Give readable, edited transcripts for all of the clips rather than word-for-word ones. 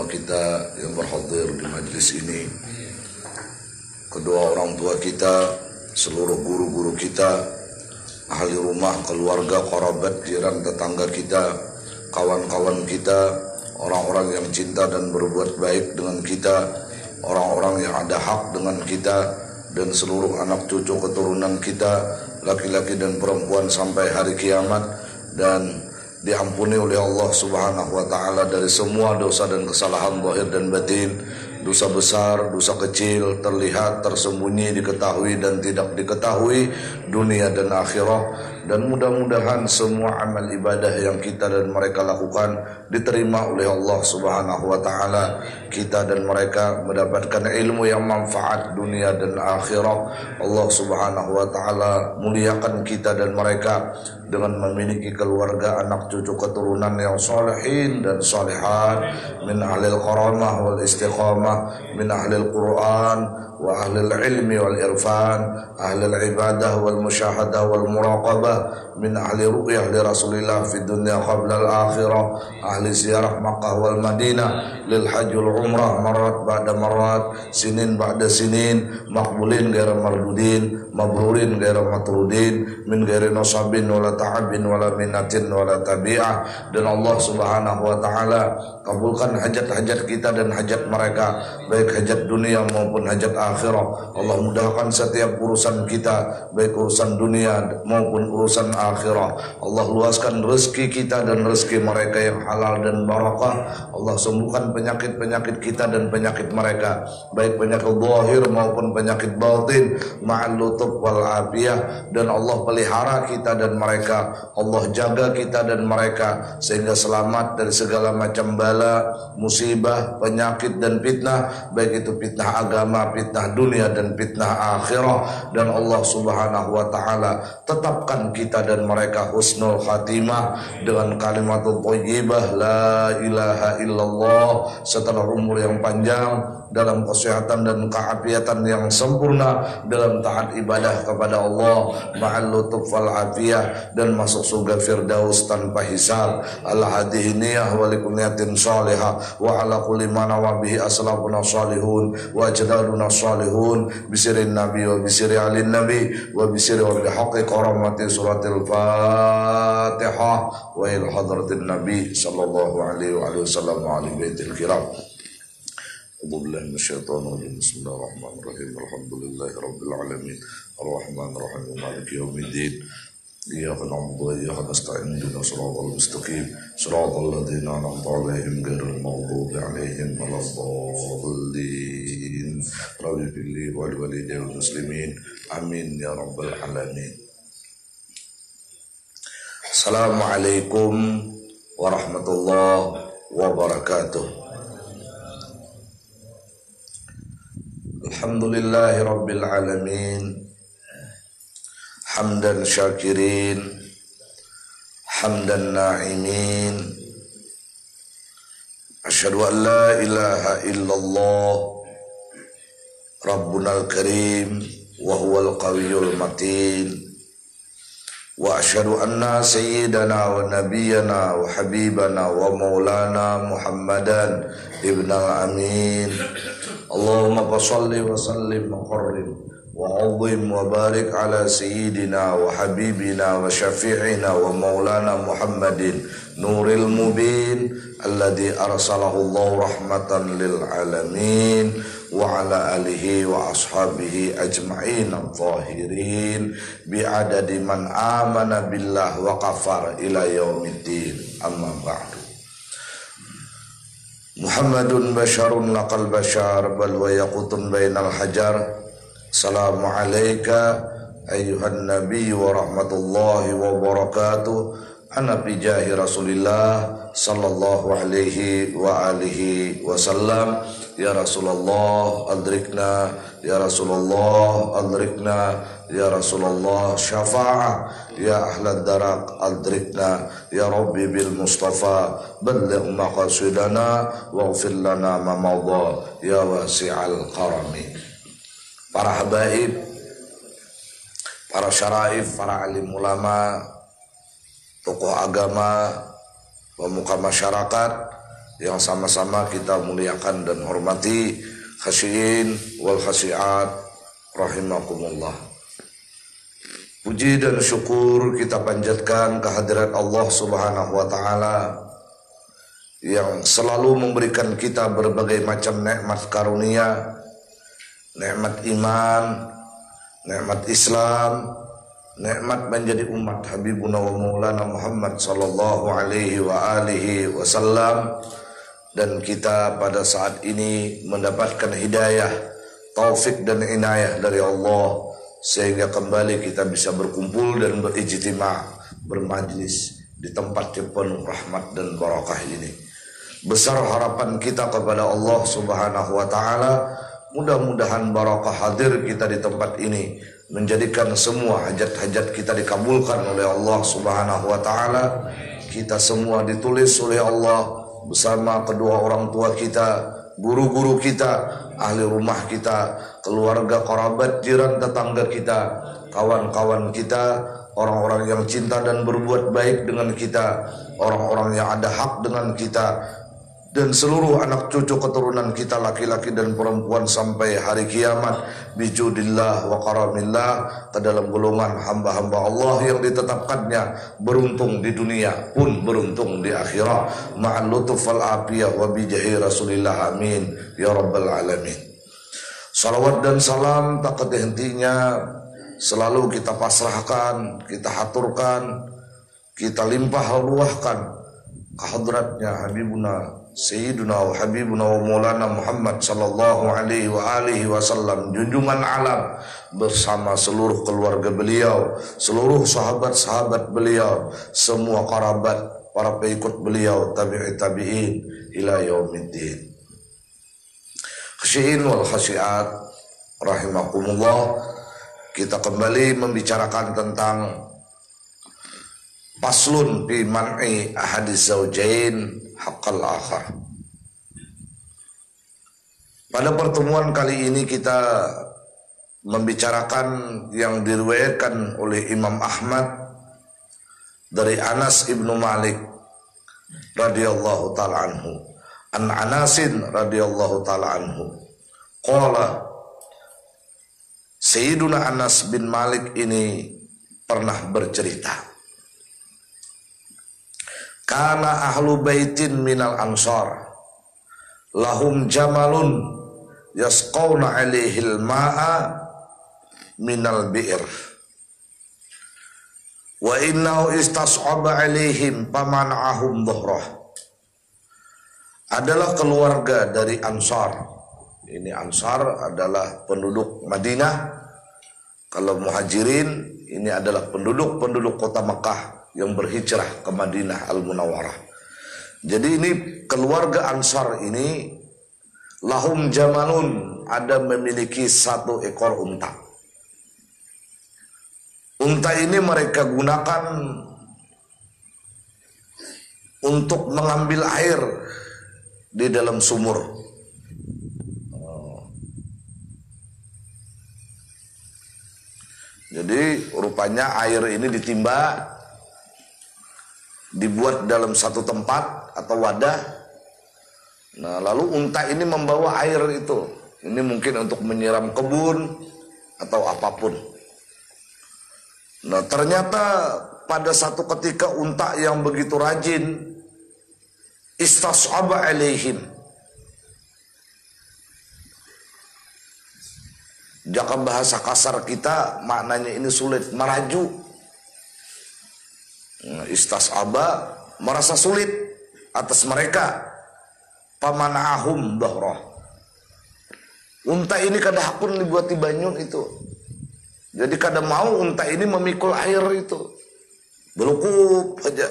semua kita yang berhadir di majelis ini, kedua orang tua kita, seluruh guru-guru kita, ahli rumah, keluarga, kerabat, jiran, tetangga kita, kawan-kawan kita, orang-orang yang cinta dan berbuat baik dengan kita, orang-orang yang ada hak dengan kita, dan seluruh anak cucu keturunan kita, laki-laki dan perempuan sampai hari kiamat, dan diampuni oleh Allah Subhanahu wa taala dari semua dosa dan kesalahan zahir dan batin, dosa besar, dosa kecil, terlihat, tersembunyi, diketahui dan tidak diketahui, dunia dan akhirat. Dan mudah-mudahan semua amal ibadah yang kita dan mereka lakukan diterima oleh Allah Subhanahu wa taala. Kita dan mereka mendapatkan ilmu yang manfaat dunia dan akhirat. Allah Subhanahu wa taala muliakan kita dan mereka dengan memiliki keluarga, anak cucu keturunan yang salihin dan salihat, min ahlil karamah wal istiqamah, min ahlil Quran wa ahlil ilmi wal irfan, ahlil ibadah wal musyahadah wal muraqabah, min ahli ru'yah li Rasulillah fi dunya qabla al-akhirah, ahli ziarah Makkah wal Madinah lil hajj wal umrah marat ba'da marat, sinin ba'da sinin, maqbulin ghairu mardudin, mabrurin ghairu matrudin, min ghairi nasabin wala ta'abin wala minatin wala tabi'ah. Dan Allah Subhanahu wa taala kabulkan hajat-hajat kita dan hajat mereka, baik hajat dunia maupun hajat akhirah. Allah mudahkan setiap urusan kita, baik urusan dunia maupun urusan akhirah. Allah luaskan rezeki kita dan rezeki mereka yang halal dan barakah. Allah sembuhkan penyakit-penyakit kita dan penyakit mereka, baik penyakit zahir maupun penyakit batin, ma'al lutuf wal afiyah. Dan Allah pelihara kita dan mereka, Allah jaga kita dan mereka sehingga selamat dari segala macam bala, musibah, penyakit dan fitnah, baik itu fitnah agama, fitnah dunia dan fitnah akhirah. Dan Allah Subhanahu wa taala tetapkan kita dan mereka husnul khatimah dengan kalimatul thayyibah la ilaha illallah, setelah umur yang panjang, dalam kesehatan dan keafiatan yang sempurna, dalam taat ibadah kepada Allah, ma'al lutuf wal afiyah, dan masuk surga firdaus tanpa hisab. Ala hadhihi niyah wa likulliyatin salihah wa ala kulli ma nawa bihi aslafuna salihun wa ajdaduna salihun bisirin nabi wa bisiri alin nabi wa bisiri wa bihaqqi karamati suratil fatihah wa ila hadratin nabi sallallahu alaihi wa sallam wa ali baitil kiram. A'udzubillahi minasyaitonir rajim. Bismillahirrahmanirrahim. Alhamdulillahi rabbil alamin. Arrahmanir rahim. Maliki yaumiddin. Iyyaka na'budu wa iyyaka nasta'in. Ihdinas siratal mustaqim. Siratal ladzina an'amta 'alaihim ghairil maghdubi 'alaihim waladdallin. Rabbi fili wal walidayil muslimin. Amin ya rabbal alamin. Assalamualaikum warahmatullahi wabarakatuh. Alhamdulillahi rabbil alamin, hamdan syakirin, hamdan na'imin. Asyhadu an la ilaha illallah rabbunal karim wa huwal qawiyyul matin, wa asyhadu anna sayyidana wa nabiyyana wa habibana wa maulana Muhammadan ibnal amin. Allahumma salli wa sallim wa qarrib wa 'azzim wa barik ala sayyidina wa habibina wa syafi'ina wa maulana Muhammadin nuril mubin alladhi arsalahu Allah rahmatan lil alamin wa ala alihi wa ashabihi ajma'in adh-dhahirin bi'adadi man amana billah wa kafar ila yaumiddin. Amma ba'du. Muhammadun basyarun laqal basyar bal wa yaqutun bainal hajar. Assalamu alayka ayyuhan nabiy wa rahmatullahi wa barakatuh. Ana bi jahi Rasulillah sallallahu alaihi wa alihi wasallam. Ya Rasulullah adrikna, ya Rasulullah adrikna, ya Rasulullah syafa'ah, ya ahlad darak adrikna, ya Rabbi bil Mustafa balligh maqasidana waghfir lana ma madha ya wasi'al karami. Para habaib, para syaraif, para alim ulama, tokoh agama, pemuka masyarakat, yang sama-sama kita muliakan dan hormati, khasyiin wal khasyiat rahimakumullah. Puji dan syukur kita panjatkan kehadirat Allah Subhanahu wa taala yang selalu memberikan kita berbagai macam nikmat karunia, nikmat iman, nikmat Islam, nikmat menjadi umat Habibuna wa Maulana Muhammad sallallahu alaihi wa alihi wasallam, dan kita pada saat ini mendapatkan hidayah, taufik dan inayah dari Allah sehingga kembali kita bisa berkumpul dan berijtima', bermajlis di tempat yang penuh rahmat dan barakah ini. Besar harapan kita kepada Allah Subhanahu wa taala, mudah-mudahan barakah hadir kita di tempat ini menjadikan semua hajat-hajat kita dikabulkan oleh Allah Subhanahu wa taala. Kita semua ditulis oleh Allah bersama kedua orang tua kita, guru-guru kita, ahli rumah kita, keluarga, kerabat, jiran, tetangga kita, kawan-kawan kita, orang-orang yang cinta dan berbuat baik dengan kita, orang-orang yang ada hak dengan kita, dan seluruh anak cucu keturunan kita laki-laki dan perempuan sampai hari kiamat bijudillah wa karamillah, ke dalam golongan hamba-hamba Allah yang ditetapkannya beruntung di dunia pun beruntung di akhirat ma'al lutuf wal afiyah wa bijahi rasulillah amin ya rabbal alamin. Salawat dan salam tak henti-hentinya selalu kita pasrahkan, kita haturkan, kita limpah ruahkan kehadratnya Habibuna Sayyiduna wa Habibuna wa Maulana Muhammad sallallahu alaihi wa alihi wasallam, junjungan alam, bersama seluruh keluarga beliau, seluruh sahabat-sahabat beliau, semua kerabat, para pengikut beliau, tabi'in ila yaumiddin. Khasyiin wal khasyiat rahimakumullah. Kita kembali membicarakan tentang Faslun fi man'i ahadis zawjain haqqal akhar. Pada pertemuan kali ini kita membicarakan yang diriwayatkan oleh Imam Ahmad dari Anas ibnu Malik radhiyallahu taala anhu, an Anasin radhiyallahu taala anhu qala, Sayyiduna Anas bin Malik ini pernah bercerita, kana ahlu baitin minal ansar lahum jamalun yasqawna alaihil ma'a minal bi'r wa innahu istas'aba alaihim pamana'ahum dhuhrah. Adalah keluarga dari Ansar. Ini Ansar adalah penduduk Madinah. Kalau Muhajirin ini adalah penduduk kota Mekah yang berhijrah ke Madinah Al-Munawwarah. Jadi ini keluarga Ansar ini lahum jamalun, ada memiliki satu ekor unta. Unta ini mereka gunakan untuk mengambil air di dalam sumur. Jadi rupanya air ini ditimba, dibuat dalam satu tempat atau wadah. Nah, lalu unta ini membawa air itu. Ini mungkin untuk menyiram kebun atau apapun. Nah, ternyata pada satu ketika unta yang begitu rajin istas'aba alaihim. Jika bahasa kasar kita maknanya ini sulit, meraju. Istas'aba, merasa sulit atas mereka. Pamana'ahum dhahrah. Unta ini kada hakun dibuat di banyun itu. Jadi kada mau unta ini memikul air itu. Belukup aja.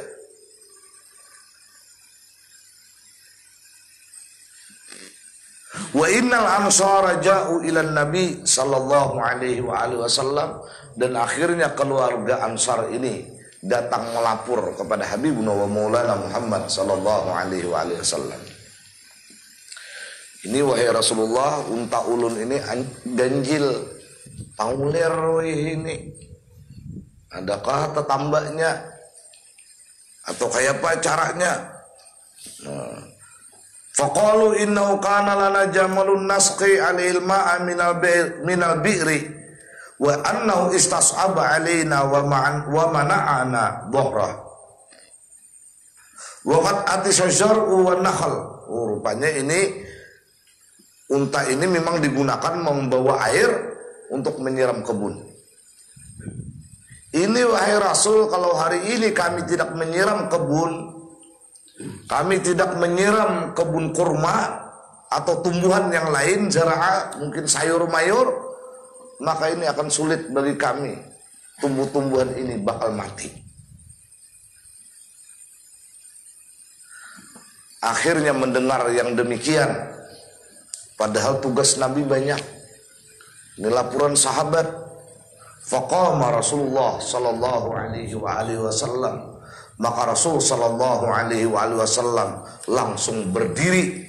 Wa innal ansara ja'u ilan nabi sallallahu alaihi wa alihi wasallam, dan akhirnya keluarga Ansar ini datang melapor kepada Habibuna wa Maulana Muhammad sallallahu alaihi wa alihi wasallam. Ini wahai Rasulullah, unta ulun ini ganjil, pauler ini. Adakah tetambaknya? Atau kayak apa caranya? Nah, Faqalu innahu kana lana jamalun nasqi alil ma'a minal bi'ri wa annahu istas'aba alaina wa mana'ana dhuhrah wa qad atisha syar'u wa nakhal. Rupanya ini unta ini memang digunakan membawa air untuk menyiram kebun. Ini wahai Rasul, kalau hari ini kami tidak menyiram kebun, kami tidak menyiram kebun kurma atau tumbuhan yang lain, zara'a, mungkin sayur mayur, maka ini akan sulit bagi kami. Tumbuh-tumbuhan ini bakal mati. Akhirnya mendengar yang demikian, padahal tugas Nabi banyak. Ini laporan sahabat. Faqama Rasulullah sallallahu alaihi wasallam. Maka Rasul sallallahu alaihi wasallam langsung berdiri.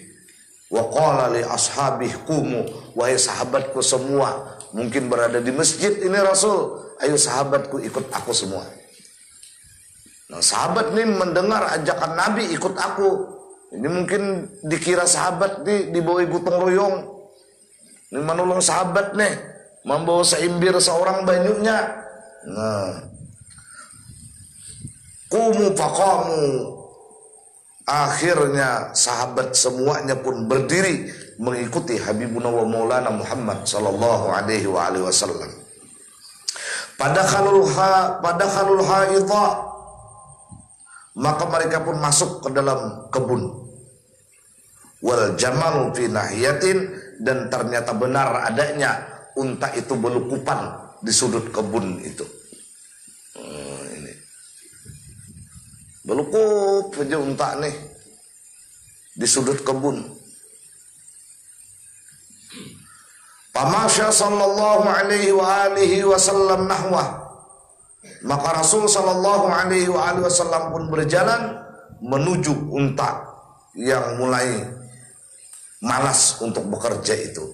Wa qala li ashabih qumu, wahai sahabatku semua, mungkin berada di masjid ini Rasul, ayo sahabatku ikut aku semua. Nah, sahabat ini mendengar ajakan Nabi ikut aku. Ini mungkin dikira sahabat di bawah gotong royong. Ini menolong sahabat nih, membawa seimbir seorang banyunya. Nah, qumu faqamu. Akhirnya sahabat semuanya pun berdiri mengikuti Habibuna wa Maulana Muhammad sallallahu alaihi wasallam. Pada khalul haidha, maka mereka pun masuk ke dalam kebun. Wal jamalu fi nahiyatin, dan ternyata benar adanya unta itu belukupan di sudut kebun itu. Ini belukup aja unta nih di sudut kebun. Pamasya sallallahu alaihi wa alihi wasallam nahwah, maka Rasul sallallahu alaihi wa alihi wasallam pun berjalan menuju unta yang mulai malas untuk bekerja itu.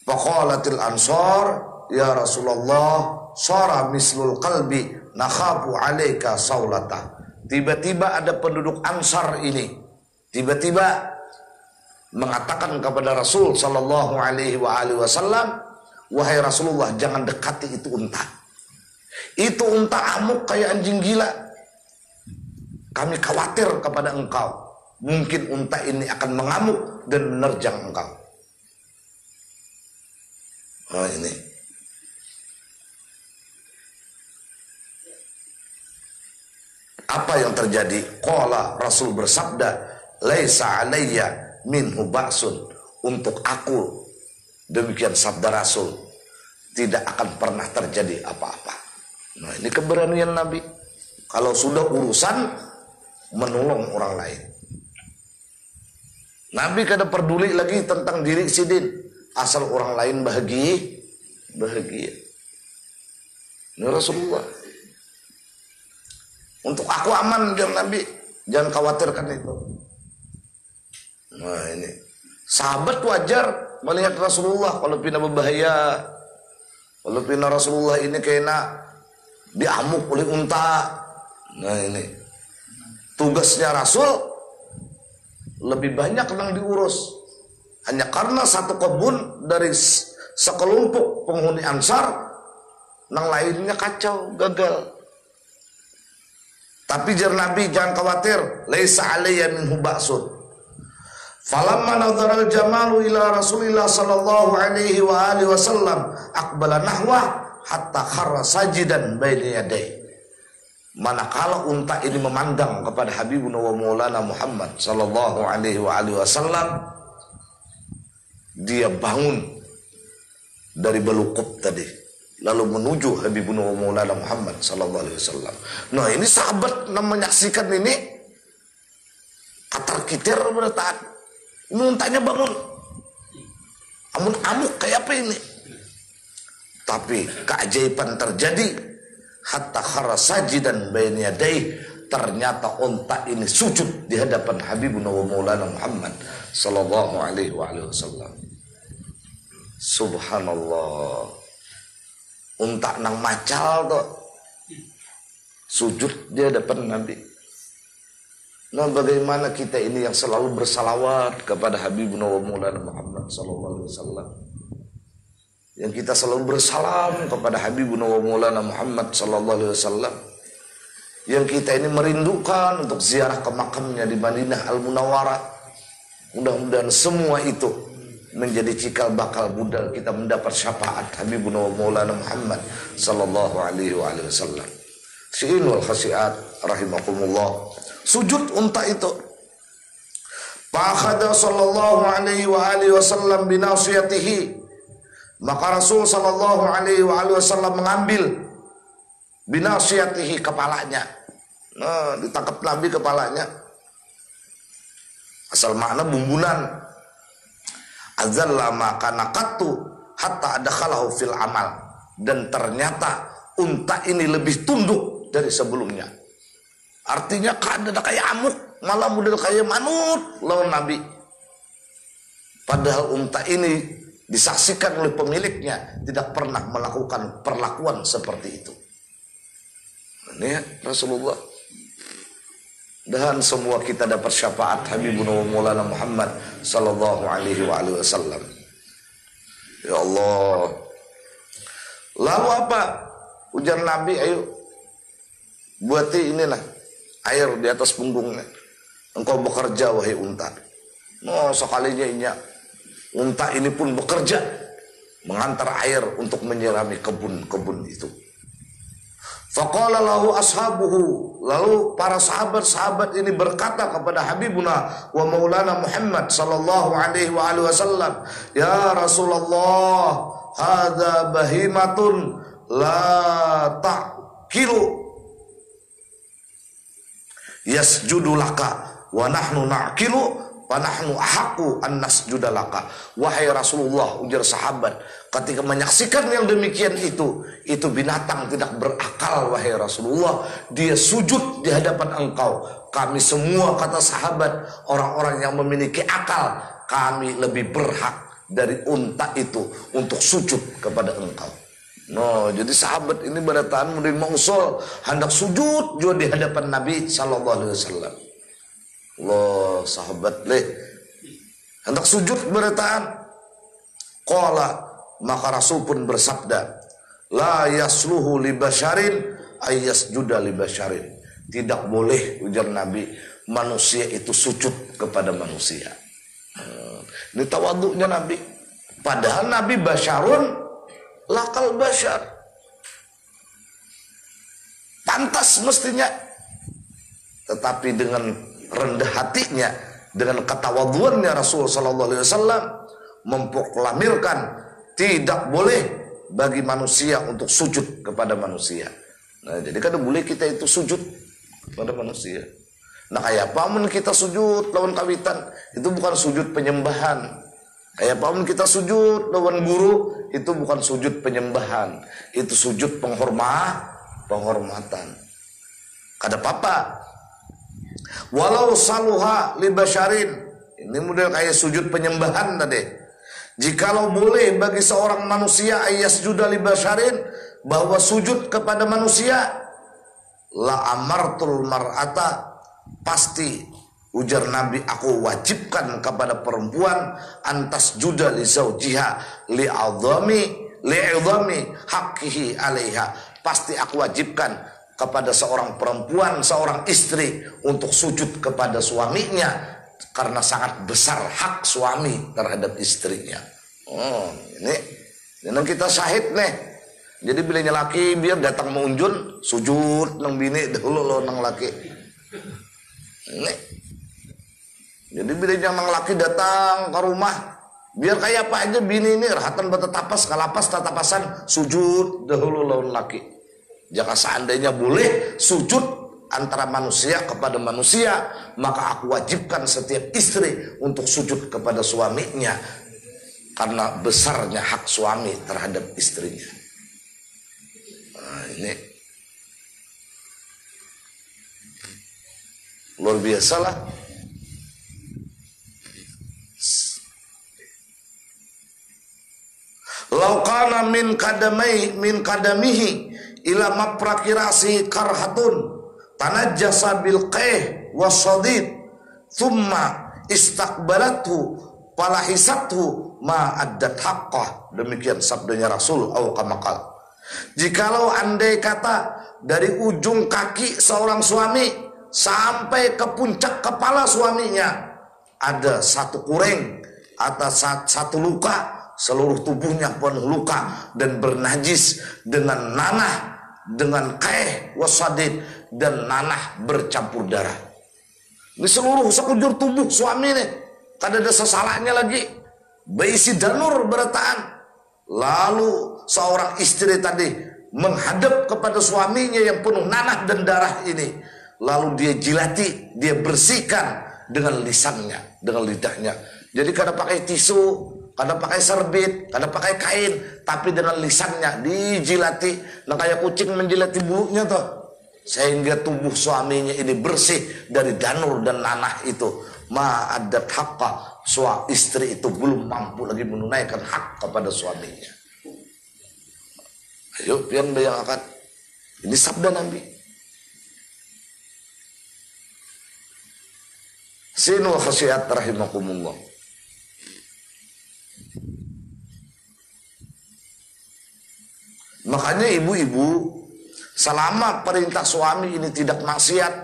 Faqalatil ansar, ya Rasulullah, sara mislul qalbi nakhafu alaika saulata. Tiba-tiba ada penduduk Ansar ini tiba-tiba mengatakan kepada Rasul sallallahu alaihi wasallam, wahai Rasulullah, jangan dekati itu unta. Itu unta amuk kayak anjing gila. Kami khawatir kepada engkau. Mungkin unta ini akan mengamuk dan menerjang engkau. Oh, ini. Apa yang terjadi? Qala, Rasul bersabda, laisa alayya minhu ba'sun. Untuk aku, demikian sabda Rasul, tidak akan pernah terjadi apa-apa. Nah, ini keberanian Nabi. Kalau sudah urusan menolong orang lain, Nabi kada peduli lagi tentang diri sidin, asal orang lain bahagia. Ini Rasulullah. Untuk aku aman, biar Nabi, jangan khawatirkan itu. Nah, ini sahabat wajar melihat Rasulullah kalau pindah berbahaya, kalau pindah Rasulullah ini kena diamuk oleh unta. Nah, ini tugasnya Rasul lebih banyak yang diurus. Hanya karena satu kebun dari sekelompok penghuni Ansar, yang lainnya kacau, gagal. Tapi jar Nabi, jangan khawatir, laisa alayya minhu ba'sun. Falamma nadhara al-jamalu ila Rasulillah sallallahu alaihi wa alihi wasallam aqbala nahwa hatta kharra sajidan baina yadayhi. Manakala unta ini memandang kepada Habibuna wa Maulana Muhammad sallallahu alaihi wa alihi wasallam, dia bangun dari belukup tadi, lalu menuju Habibuna wa Maulana Muhammad sallallahu alaihi wasallam. Nah, ini sahabat yang menyaksikan ini katar-kitir bertahan. Ini untanya bangun, amun amuk kayak apa ini? Tapi keajaiban terjadi. Hatta khara sajidan baina yadayhi, ternyata unta ini sujud di hadapan Habibuna wa Maulana Muhammad sallallahu alaihi wasallam. Subhanallah. Unta nang macal tuh sujud di hadapan Nabi. Nah, bagaimana kita ini yang selalu bersalawat kepada Habibuna wa Maulana Muhammad sallallahu alaihi wasallam. Yang kita selalu bersalam kepada Habibuna wa Maulana Muhammad sallallahu alaihi wasallam. Yang kita ini merindukan untuk ziarah ke makamnya di Madinah Al-Munawwarah. Mudah-mudahan semua itu menjadi cikal bakal budal kita mendapat syafaat Habibuna wa Maulana Muhammad sallallahu alaihi wasallam. Syi'inul khasiat rahimakumullah. Sujud unta itu. Fa'akhadha sallallahu alaihi wasallam binasiyatihi. Maka Rasul sallallahu alaihi wasallam mengambil binasiyatihi, kepalanya. Nah, ditangkap Nabi kepalanya. Asal makna bumbunan. Azalla ma kana qattu hatta adkhalahu fil amal. Dan ternyata unta ini lebih tunduk dari sebelumnya. Artinya kada kayak amuk, malah model kayak manut lawan Nabi. Padahal unta ini disaksikan oleh pemiliknya tidak pernah melakukan perlakuan seperti itu. Ini ya, Rasulullah. Dan semua kita dapat syafaat Habibuna wa Maulana Muhammad sallallahu alaihi wasallam. Ya Allah. Lalu apa? Ujar Nabi, ayo buati inilah air di atas punggungnya. Engkau bekerja wahai unta. Oh, sekalinya inya unta ini pun bekerja mengantar air untuk menyirami kebun-kebun itu. Faqala lahu ashabuhu. Lalu para sahabat-sahabat ini berkata kepada Habibuna wa Maulana Muhammad sallallahu alaihi wasallam, "Ya Rasulullah, hadza bahimatun la ta'kilu yasjudu laka wa nahnu na'kilu wa nahnu ahaqqu an nasjuda laka." Wahai Rasulullah, ujar sahabat, ketika menyaksikan yang demikian itu binatang tidak berakal wahai Rasulullah, dia sujud di hadapan engkau. Kami semua, kata sahabat, orang-orang yang memiliki akal, kami lebih berhak dari unta itu untuk sujud kepada engkau. No, jadi sahabat ini berataan menerima usul hendak sujud juga di hadapan Nabi sallallahu alaihi wasallam. Allah, sahabat leh hendak sujud berataan. Qala, maka Rasul pun bersabda, la yasluhu li basyarin ayyasjuda li basyarin. Tidak boleh, ujar Nabi, manusia itu sujud kepada manusia. Ini tawaduknya Nabi. Padahal Nabi basyarun lakal basyar, pantas mestinya, tetapi dengan rendah hatinya, dengan ketawaduannya Rasul sallallahu alaihi wasallam memproklamirkan tidak boleh bagi manusia untuk sujud kepada manusia. Nah, jadi kan boleh kita itu sujud kepada manusia. Nah, kayak pamun kita sujud lawan kawitan, itu bukan sujud penyembahan. Kayak pamun kita sujud lawan guru, itu bukan sujud penyembahan, itu sujud penghormatan. Kada apa-apa. Walau saluha li basyarin, ini model kayak sujud penyembahan tadi. Jikalau boleh bagi seorang manusia ayyasjuda li basyarin, bahwa sujud kepada manusia, la amartul mar'ata, pasti, ujar Nabi, aku wajibkan kepada perempuan antas juda li zaujiha li'idhami haqqihi 'alaiha. Pasti aku wajibkan kepada seorang perempuan, seorang istri untuk sujud kepada suaminya karena sangat besar hak suami terhadap istrinya. Oh, ini kita syahid nih. Jadi bila laki biar datang mengunjun sujud nang bini dahulu lo nang laki. Ini. Jadi bila nang laki datang ke rumah, biar kayak apa aja bini ini rahatan bertetapas kalapas tatapasan sujud dahulu lawan laki. Jika seandainya boleh sujud antara manusia kepada manusia, maka aku wajibkan setiap istri untuk sujud kepada suaminya karena besarnya hak suami terhadap istrinya. Nah, ini luar biasa lah. Laukana min kadamihi ila maprakirasi karhatun tanajjasa bil qaih wasadid thumma istaqbalathu falahisathu ma addat haqqah. Demikian sabdanya Rasul au kamakal. Jikalau andai kata dari ujung kaki seorang suami sampai ke puncak kepala suaminya ada satu kureng atau satu luka, seluruh tubuhnya penuh luka dan bernajis dengan nanah, dengan kaih wasadid dan nanah bercampur darah. Di seluruh sekujur tubuh suami nih, kada ada sesalahnya lagi, berisi danur berataan. Lalu seorang istri tadi menghadap kepada suaminya yang penuh nanah dan darah ini, lalu dia jilati, dia bersihkan dengan lisannya, dengan lidahnya. Jadi kada pakai tisu, kada pakai serbet, kada pakai kain, tapi dengan lisannya dijilati, nah kayak kucing menjilati bulunya tuh, sehingga tubuh suaminya ini bersih dari danur dan nanah itu. Ma adat haqqa, istri itu belum mampu lagi menunaikan hak kepada suaminya. Ayo pian bayangkan, ini sabda Nabi. Sinul khasiat rahimakumullah. Makanya ibu-ibu, selama perintah suami ini tidak maksiat,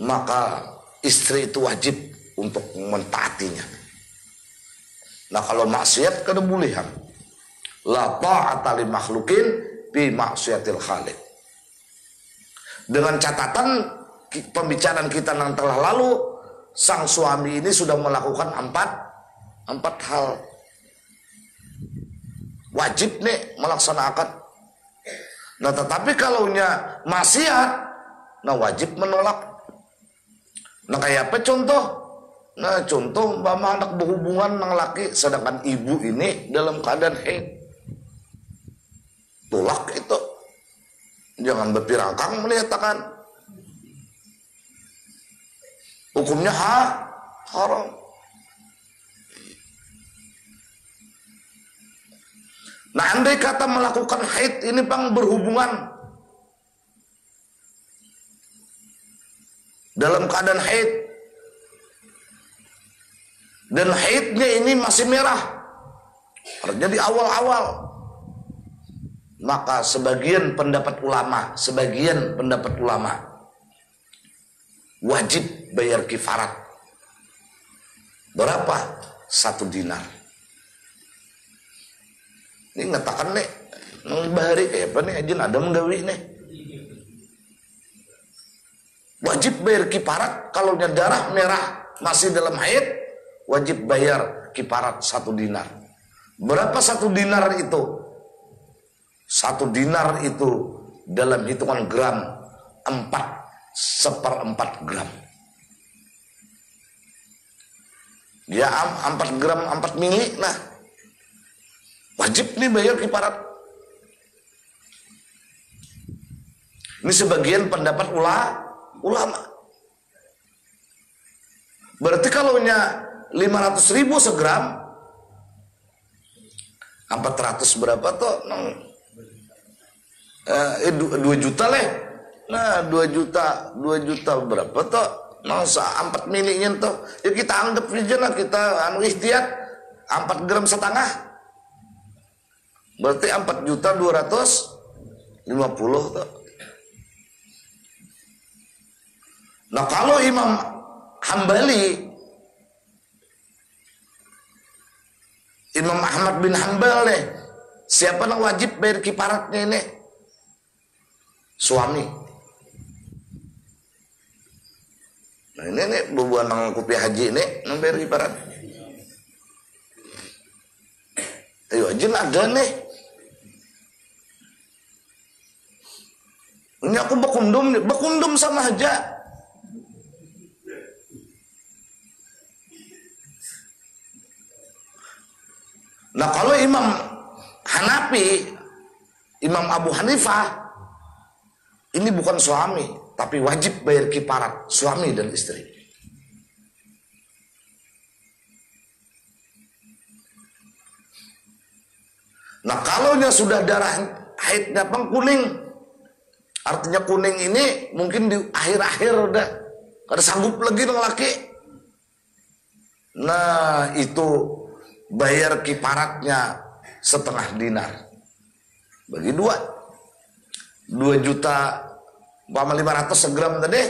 maka istri itu wajib untuk mentaatinya. Nah kalau maksiat kada bolehan. La ta'ata li makhlukin bi maksiatil khaliq. Dengan catatan pembicaraan kita yang telah lalu, sang suami ini sudah melakukan empat hal. Wajib nih melaksanakan. Nah tetapi kalau nya maksiat, nah wajib menolak. Nah kayak apa contoh? Nah contoh umpama anak berhubungan dengan laki, sedangkan ibu ini dalam keadaan haid. Tolak itu. Jangan berpirangkang menyatakan. Hukumnya haram. Nah andai kata melakukan haid ini bang berhubungan dalam keadaan haid, dan haidnya ini masih merah, artinya di awal-awal, maka sebagian pendapat ulama wajib bayar kifarat. Berapa? 1 dinar. Ini ngatakan nih nang bahari kayak apa nih ajin ada menggawi nih, wajib bayar kifarat. Kalau darah merah masih dalam haid, wajib bayar kifarat 1 dinar. Berapa 1 dinar itu? 1 dinar itu dalam hitungan gram 4/4 gram. Ya 4 gram 4 mili. Nah wajib nih bayar kifarat. Ini sebagian pendapat ulama. Berarti kalau nya 500.000 segram, 400 berapa tuh? 2 juta leh. Nah 2 juta berapa tuh? Nah 4 milinya tuh. Ya kita anggap aja lah, kita ikhtiar 4 gram setengah. Berarti 4.250.000 tuh. Nah kalau Imam Hambali, Imam Ahmad bin Hanbal nih, siapa yang wajib bayar kifaratnya ini? Suami. Nah ini nih bubuhan nang kopi haji nih nang bayar kifarat. Ayo aja ada nih. Ini aku bekundum sama aja. Nah kalau Imam Hanafi, Imam Abu Hanifah, ini bukan suami, tapi wajib bayar kifarat suami dan istri. Nah kalau sudah darah haidnya kuning, Artinya kuning ini mungkin di akhir-akhir udah kada sanggup lagi dong laki. Nah itu bayar kiparatnya setengah dinar. Bagi 2 juta 500 segram tadi,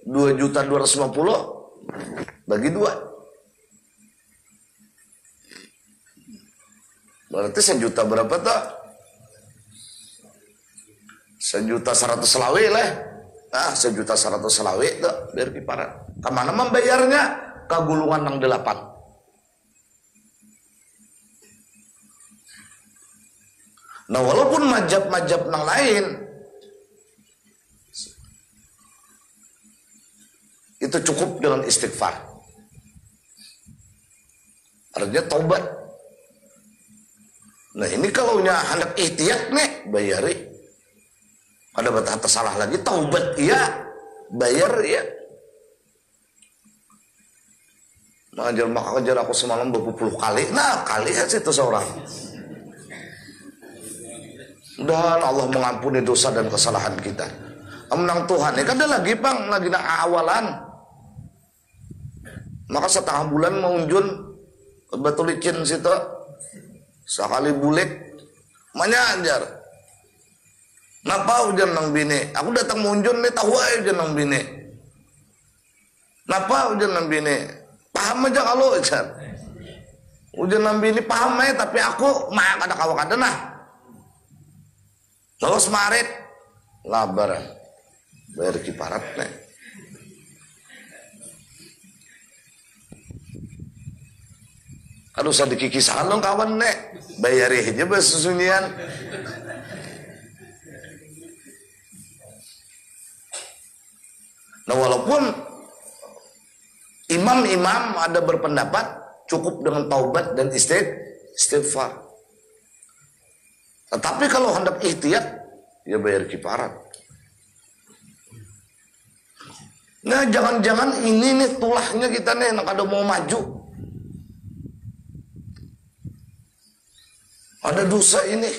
2.250.000 bagi 2. Berarti 1 juta berapa tuh? 1.100.000 selawe lah. 1.100.000 selawe tuh biar kiparat. Kemana membayarnya? Ke gulungan yang 8. Nah walaupun majab-majab yang lain itu cukup dengan istighfar. Artinya taubat. Nah ini kalau hendak ihtiyat nih bayari. Ada bata salah lagi taubat iya, bayar ya. Mengajar maka kejar aku semalam 20 kali. Nah kali aja itu seorang. Dan Allah mengampuni dosa dan kesalahan kita. Menang Tuhan ya kan ada lagi bang, lagi nak awalan. Maka setengah bulan mau unjun betul licin situ sekali bulik manyajar. Napa ujian nang bini? Aku datang munjun nih tahu aja ujian nang bini. Napa ujian nang bini? Paham aja kalau ujian. Ujian nang bini paham aja tapi aku mah kada kawa kada nah. Lalu semarit labaran bayar kiparat nih. Aduh usah dikikisan dong kawan nek bayari aja bersusunyian. Nah walaupun imam-imam ada berpendapat cukup dengan taubat dan istighfar. Tetapi kalau hendak ihtiyat ya bayar kiparat. Nah jangan-jangan ini nih tulahnya kita nih nak ada mau maju. Ada dosa ini.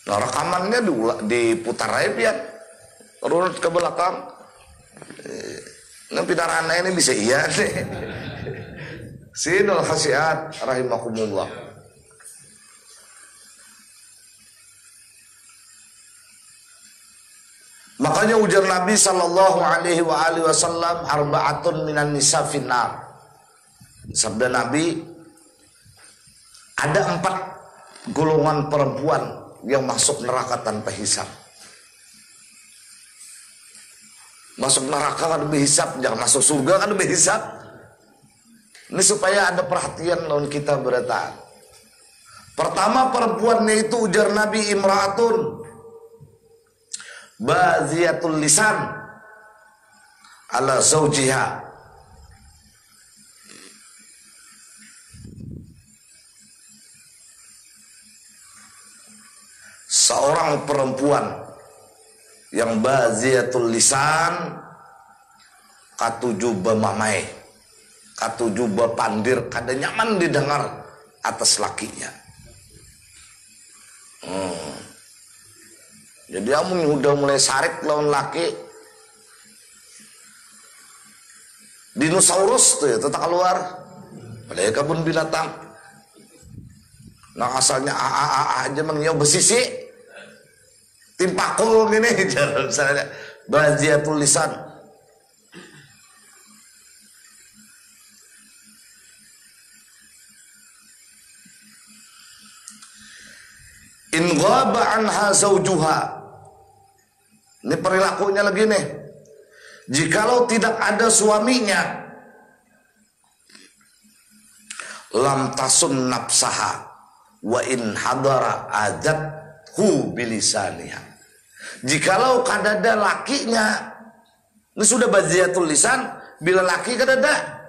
Nah rekamannya diputar aja pian. Runut ke belakang. Nah pindarannya ini bisa iya nih. Sinul khasiat rahimakumullah. Makanya ujar Nabi sallallahu alaihi wasallam arba'atun minan nisa finnar. Sabda Nabi ada 4 golongan perempuan yang masuk neraka tanpa hisab. Masuk neraka kan berhisab, jangan masuk surga kan berhisab. Ini supaya ada perhatian lawan kita berata. Pertama perempuannya itu ujar Nabi imra'atun baziyatul lisan ala zawjiha. Seorang perempuan yang baziyatul lisan katuju bemamai, katuju bepandir, kada nyaman didengar atas lakinya. Jadi amun udah mulai sarik lawan laki, dinosaurus tuh ya tetap keluar, padahal kebun binatang. Nah asalnya aja mengiau besisi, timpakul gini, misalnya baziyatul lisan. In ghaba anha zawjuha. Ini perilakunya lagi nih. Jikalau tidak ada suaminya, lam tasun nafsaha wa in hadara adathu bilisaniha. Jikalau kadada lakinya, ini sudah baziyatul lisan, bila laki kadada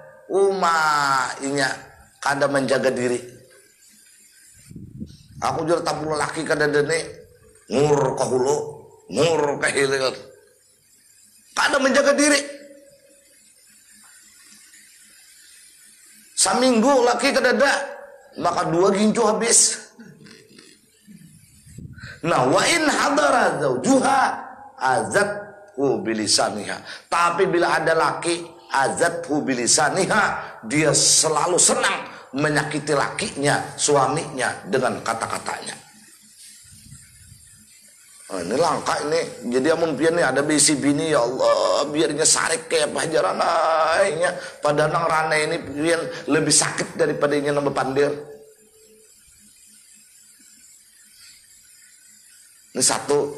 inya kada menjaga diri. Aku jur tabung laki kadada nih ngur kahulu mur kehilir, kada menjaga diri. Saminggu laki kedada, maka 2 gincu habis. Nah, wa in hadara zaujuha azathu bilisaniha. Tapi bila ada laki azathu bilisaniha, dia selalu senang menyakiti lakinya, suaminya dengan kata-katanya. Nah, ini langka ini. Jadi amun pian nih ada bisi bini, ya Allah, biarnya sarik kayak pajaran aingnya. Padahal nang rane ini pian lebih sakit daripada ini nambah pandir. Ini satu.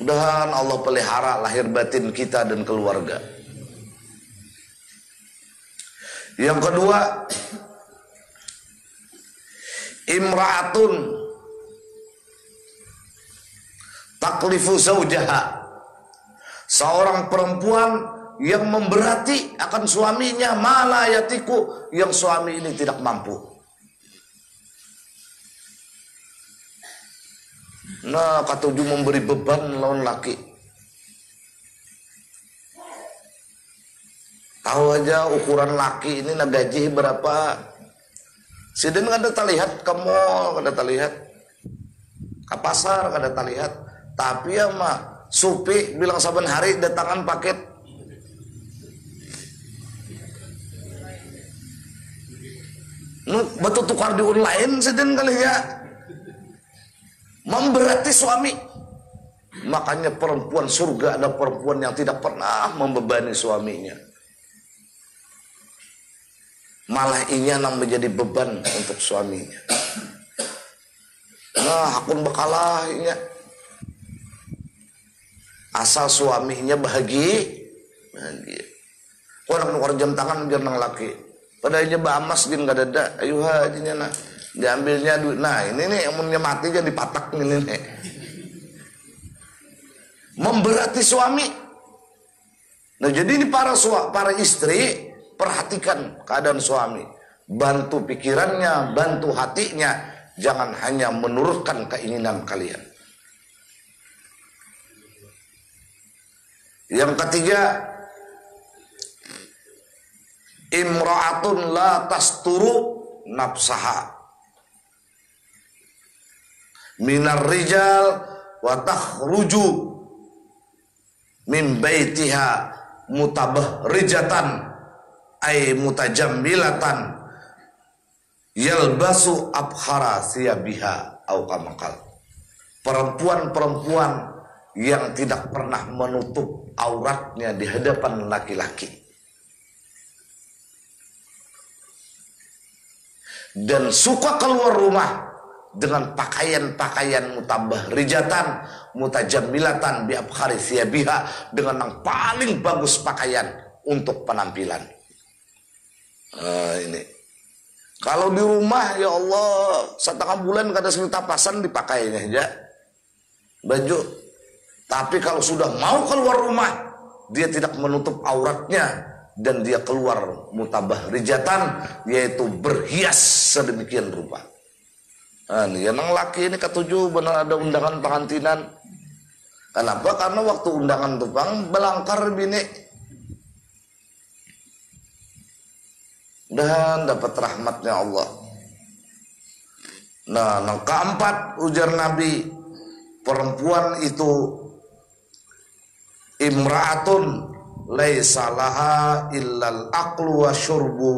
Mudahan Allah pelihara lahir batin kita dan keluarga. Yang kedua, imra'atun taklifu zaujaha, seorang perempuan yang memberati akan suaminya, mala yatiku, yang suami ini tidak mampu. Nah, katujuh memberi beban lawan laki. Tahu aja ukuran laki ini na gaji berapa. Siden kada terlihat ke mall, kada terlihat ke pasar, kada terlihat. Tapi ya mah Supi bilang saban hari datangan paket. Batu tukar di online seden kali ya. Memberati suami. Makanya perempuan surga ada perempuan yang tidak pernah membebani suaminya. Malah inya nang menjadi beban untuk suaminya. Nah, hakun bakalah inya. Asal suaminya bahagia. Orang nukar jam tangan biar nang laki. Padahalnya bamas gin gak ada. Ayuh hajinya nah. Diambilnya duit. Nah ini nih yang mati jadi patak ini nih. Memberati suami. Nah jadi ini para istri, perhatikan keadaan suami. Bantu pikirannya, bantu hatinya. Jangan hanya menurutkan keinginan kalian. Yang ketiga, imra'atun la tasturu nafsaha minar rijal wa takhruju min baitiha mutabahrijatan ay mutajammilatan yalbasu abhara siyabiha au kamakal. Perempuan-perempuan yang tidak pernah menutup auratnya di hadapan laki-laki dan suka keluar rumah dengan pakaian-pakaian mutabahrijatan mutajammilatan bi abkhari thiyabiha, dengan yang paling bagus pakaian untuk penampilan. Ini kalau di rumah ya Allah setengah bulan kada sejuta pasan dipakainya aja baju. Tapi kalau sudah mau keluar rumah, dia tidak menutup auratnya dan dia keluar mutabahrijatan, yaitu berhias sedemikian rupa. Nah, ini yang laki ini ketujuh benar ada undangan pengantinan. Kenapa? Karena waktu undangan tupang belangkar bini dan dapat rahmatnya Allah. Nah, yang keempat ujar Nabi, perempuan itu imra'atun laisa laha illal aqlu wa syurbu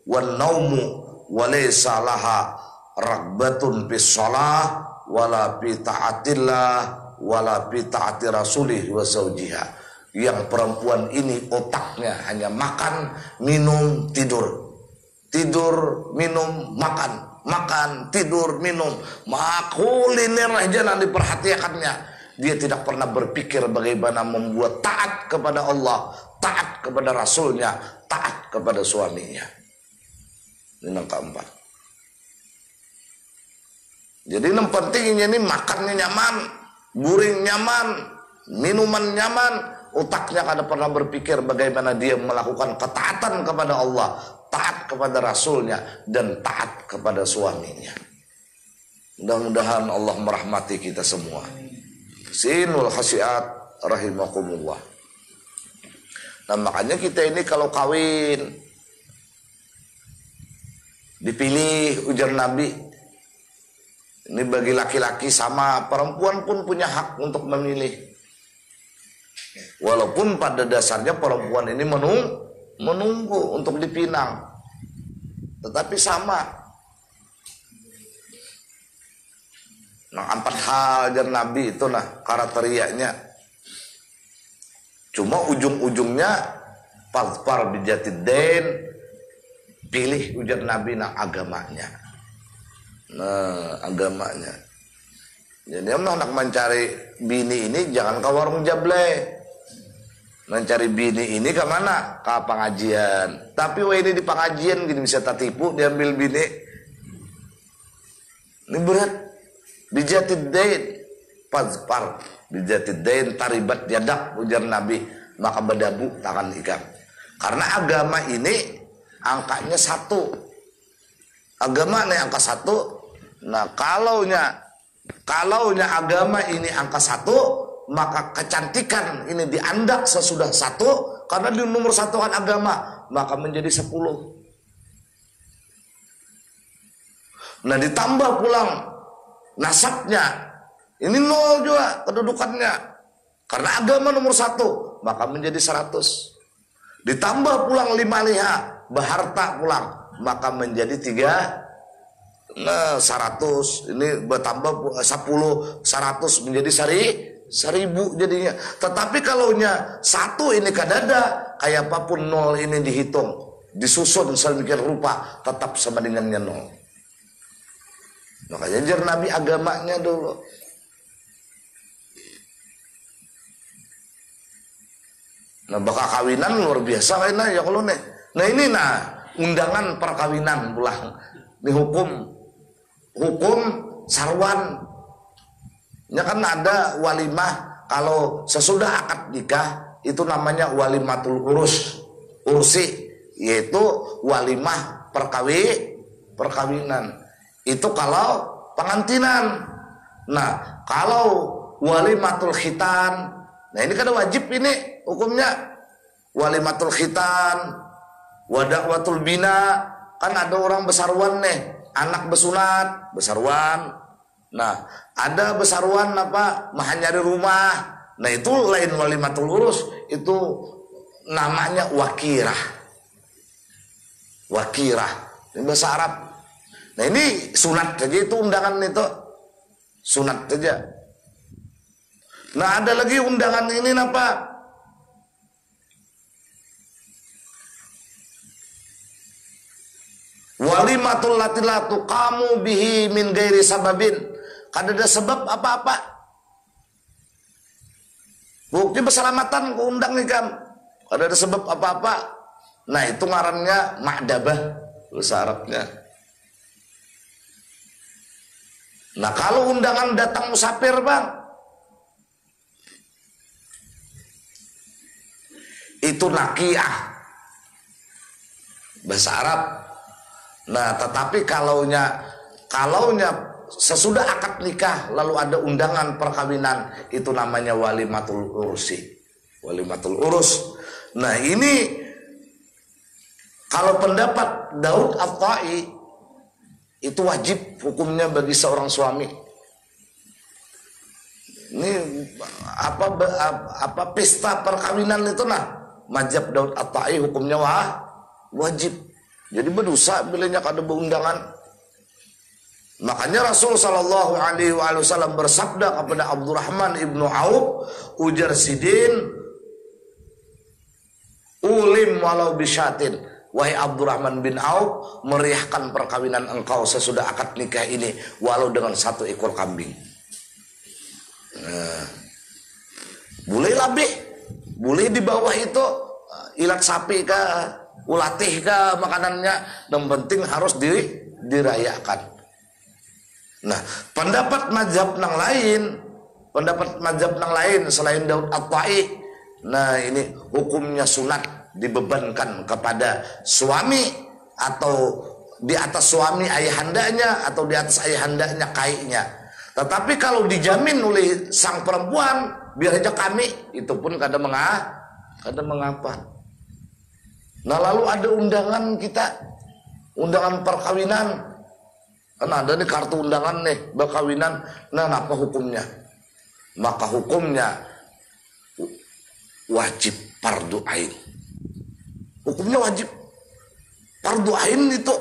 wan naumu wa laisa laha ragbatun bis shalah wala bi ta'atillah wala bi ta'ati rasulih wa zawjiha. Yang perempuan ini otaknya hanya makan, minum, tidur. Tidur, minum, makan. Makan, tidur, minum. Makuliner aja nanti diperhatikannya. Dia tidak pernah berpikir bagaimana membuat taat kepada Allah, taat kepada Rasulnya, taat kepada suaminya. Ini yang keempat. Jadi yang pentingnya ini makannya nyaman, guring nyaman, minuman nyaman, otaknya kada pernah berpikir bagaimana dia melakukan ketaatan kepada Allah, taat kepada Rasulnya, dan taat kepada suaminya. Mudah-mudahan Allah merahmati kita semua. Sinul khasiat rahimakumullah. Nah makanya kita ini kalau kawin dipilih ujar Nabi Ini bagi laki-laki sama, perempuan pun punya hak untuk memilih. Walaupun pada dasarnya perempuan ini menunggu untuk dipinang, tetapi sama. Nah, 4 hal ajar Nabi itu nah kriterianya. Cuma ujung-ujungnya fadfar bijatidain, pilih ujar Nabi nah agamanya. Nah, agamanya. Jadi anak mencari bini ini jangan ke warung jable. Mencari bini ini ke mana? Ke pengajian. Tapi wah ini di pengajian gini bisa tertipu diambil bini. Ini berat. Bijatidain fazfar bijatidain taribat yadak ujar Nabi, maka berdabu tangan ikan. Karena agama ini angkanya 1. Agama ini angka 1. Nah, kalaunya agama ini angka 1, maka kecantikan ini diandak sesudah 1, karena di nomor 1 kan agama, maka menjadi 10. Nah, ditambah pulang nasabnya, ini 0 juga kedudukannya, karena agama nomor 1, maka menjadi 100. Ditambah pulang 5 liha, berharta pulang, maka menjadi 3. Nah, 100 ini bertambah 10, 100 menjadi 1000 jadinya. Tetapi kalau nya 1 ini kadada, kayak apapun 0 ini dihitung, disusun sedemikian rupa, tetap sama dengannya 0. Makanya jar Nabi agamanya dulu. Nah, bakal kawinan luar biasa kayaknya ya kalau nih. Nah, ini undangan perkawinan pulang. Ini hukum sarwan. Ya kan ada walimah kalau sesudah akad nikah itu namanya walimatul ursi, yaitu walimah perkawinan. Itu kalau pengantinan. Nah, kalau walimatul khitan, nah ini kan wajib ini hukumnya. Walimatul khitan, wada'watul bina, kan ada orang besarwan nih, anak besunat, besarwan. Nah, ada besarwan apa? Mahanyari rumah. Nah, itu lain walimatul urus, itu namanya wakirah. Wakirah. Ini bahasa Arab. Nah, ini sunat saja itu undangan itu. Sunat saja. Nah, ada lagi undangan ini apa? Walimatul latilatu kamu bihi min gairi sababin. Kada ada sebab apa-apa. Bukti keselamatan kuundang nih kan. Kada ada sebab apa-apa. Nah, itu ngarannya ma'dabah bahasa Arabnya. Nah, kalau undangan datang musafir, Bang, itu nakiah bahasa Arab. Nah, tetapi kalaunya sesudah akad nikah lalu ada undangan perkawinan, itu namanya walimatul ursi. Walimatul urus. Nah, ini kalau pendapat Daud At-Tai itu wajib hukumnya bagi seorang suami. Ini apa pesta perkawinan itu mazhab Daud At-Tai hukumnya wajib. Jadi berdosa bilanya kada berundangan. Makanya Rasul sallallahu alaihi wasallam bersabda kepada Abdurrahman ibnu Auf, ujar sidin ulim walau bisyatin. Wahai Abdurrahman bin Auf, meriahkan perkawinan engkau sesudah akad nikah ini walau dengan 1 ekor kambing. Nah, boleh lebih, boleh di bawah itu ilat sapi kah, ulatih kah makanannya, yang penting harus dirayakan. Nah, pendapat mazhab nang lain selain Daud At-Tai, nah ini hukumnya sunat, dibebankan kepada suami atau di atas suami ayahandanya atau di atas ayahandanya kaiknya. Tetapi kalau dijamin oleh sang perempuan, biar aja kami, itu pun kada mengapa. Nah, lalu ada undangan kita, undangan perkawinan. Kan ada nih kartu undangan nih, berkawinan. Nah, apa hukumnya? Maka hukumnya wajib fardu ain. Hukumnya wajib fardu ain itu.